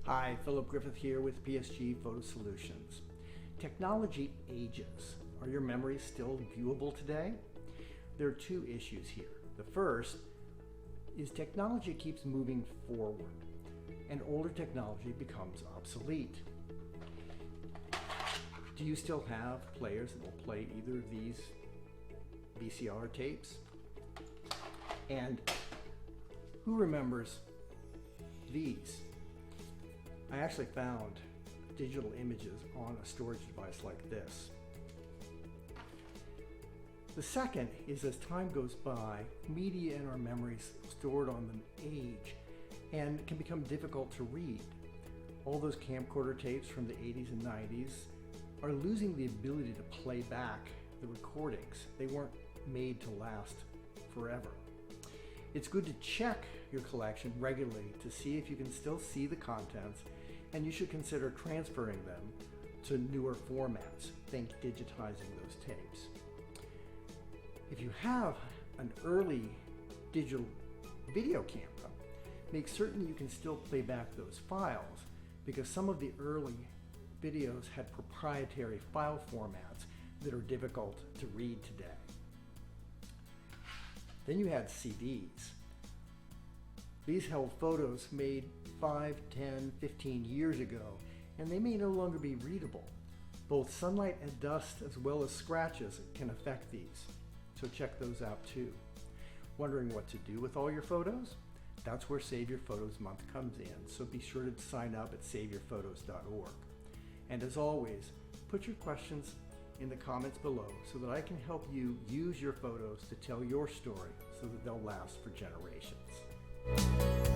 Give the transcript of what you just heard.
Hi, Philip Griffith here with PSG Photo Solutions. Technology ages. Are your memories still viewable today? There are two issues here. The first is technology keeps moving forward and older technology becomes obsolete. Do you still have players that will play either of these VCR tapes? And who remembers these? I actually found digital images on a storage device like this. The second is, as time goes by, media in our memories stored on them age and can become difficult to read. All those camcorder tapes from the 80s and 90s are losing the ability to play back the recordings. They weren't made to last forever. It's good to check your collection regularly to see if you can still see the contents, and you should consider transferring them to newer formats. Think digitizing those tapes. If you have an early digital video camera, make certain you can still play back those files, because some of the early videos had proprietary file formats that are difficult to read today. Then you had CDs. These held photos made 5, 10, 15 years ago, and they may no longer be readable. Both sunlight and dust, as well as scratches, can affect these, so check those out too. Wondering what to do with all your photos? That's where Save Your Photos Month comes in, so be sure to sign up at saveyourphotos.org. And as always, put your questions in the comments below so that I can help you use your photos to tell your story so that they'll last for generations.